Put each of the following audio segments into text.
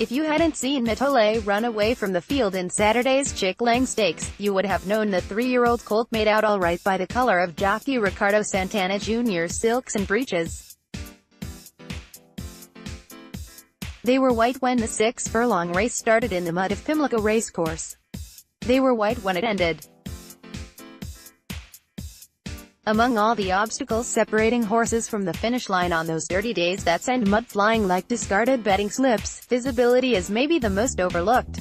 If you hadn't seen Mitole run away from the field in Saturday's Chick Lang Stakes, you would have known the 3-year-old colt made out all right by the color of jockey Ricardo Santana Jr.'s silks and breeches. They were white when the 6-furlong race started in the mud of Pimlico Race Course. They were white when it ended. Among all the obstacles separating horses from the finish line on those dirty days that send mud flying like discarded betting slips, visibility is maybe the most overlooked.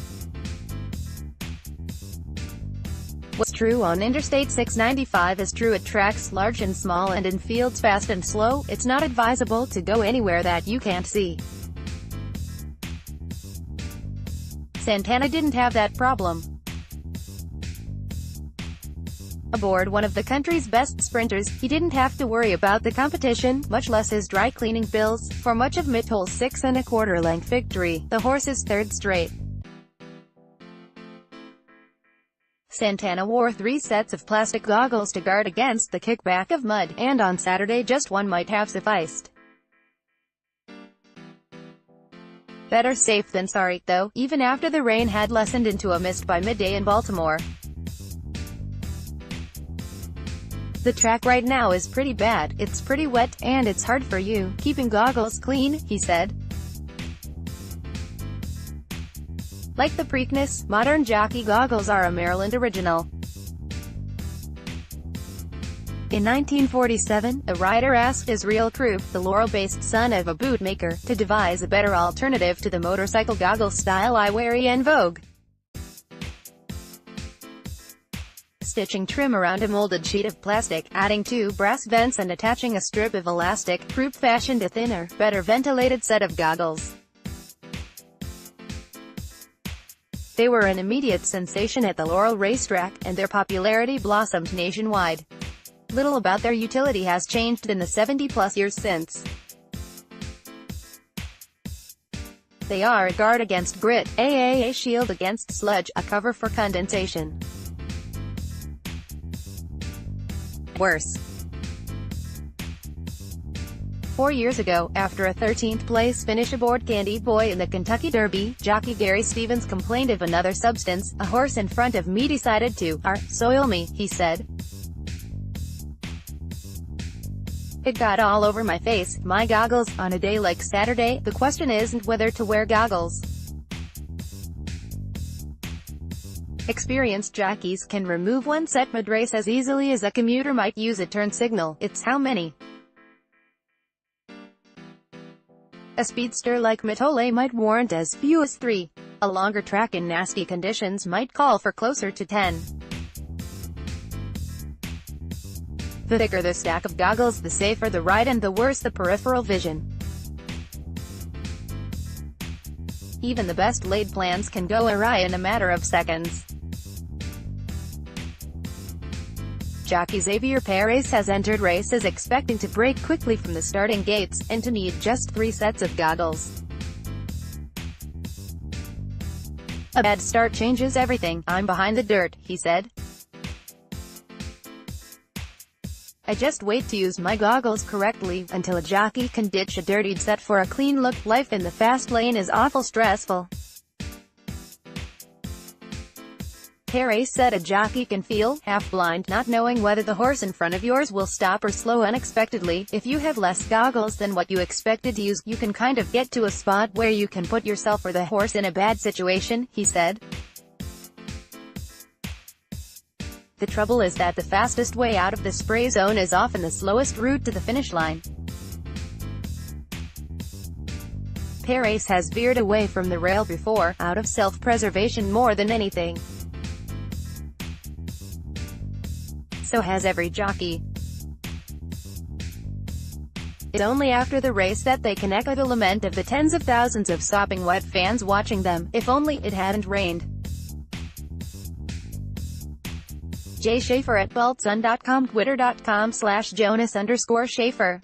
What's true on Interstate 695 is true at tracks large and small and in fields fast and slow. It's not advisable to go anywhere that you can't see. Santana didn't have that problem. Aboard one of the country's best sprinters, he didn't have to worry about the competition, much less his dry cleaning bills. For much of Mitole's 6¼ length victory, the horse's third straight, Santana wore 3 sets of plastic goggles to guard against the kickback of mud, and on Saturday just one might have sufficed. Better safe than sorry, though, even after the rain had lessened into a mist by midday in Baltimore. The track right now is pretty bad, it's pretty wet, and it's hard for you, keeping goggles clean, he said. Like the Preakness, modern jockey goggles are a Maryland original. In 1947, a writer asked Israel Krupp, the Laurel-based son of a bootmaker, to devise a better alternative to the motorcycle goggle style eyewear in vogue. Stitching trim around a molded sheet of plastic, adding 2 brass vents and attaching a strip of elastic, Krupp fashioned a thinner, better ventilated set of goggles. They were an immediate sensation at the Laurel racetrack, and their popularity blossomed nationwide. Little about their utility has changed in the 70-plus years since. They are a guard against grit, a shield against sludge, a cover for condensation. Worse. 4 years ago, after a 13th-place finish aboard Candy Boy in the Kentucky Derby, jockey Gary Stevens complained of another substance. "A horse in front of me decided to soil me," he said. "It got all over my face, my goggles. On a day like Saturday, the question isn't whether to wear goggles. Experienced jockeys can remove one set mid-race as easily as a commuter might use a turn signal. It's how many." A speedster like Mitole might warrant as few as 3. A longer track in nasty conditions might call for closer to 10. The thicker the stack of goggles, the safer the ride and the worse the peripheral vision. Even the best laid plans can go awry in a matter of seconds. Jockey Xavier Perez has entered races expecting to break quickly from the starting gates, and to need just 3 sets of goggles. "A bad start changes everything. I'm behind the dirt," he said. "I just wait to use my goggles correctly, until a jockey can ditch a dirtied set for a clean look. Life in the fast lane is awful stressful." Perez said a jockey can feel half-blind, not knowing whether the horse in front of yours will stop or slow unexpectedly. If you have less goggles than what you expected to use, you can kind of get to a spot where you can put yourself or the horse in a bad situation, he said. "The trouble is that the fastest way out of the spray zone is often the slowest route to the finish line." Perez has veered away from the rail before, out of self-preservation more than anything. So has every jockey. It's only after the race that they can echo the lament of the tens of thousands of sopping wet fans watching them. "If only it hadn't rained." Jay Schaefer at BaltSun.com, Twitter.com/Jonas_Schaefer.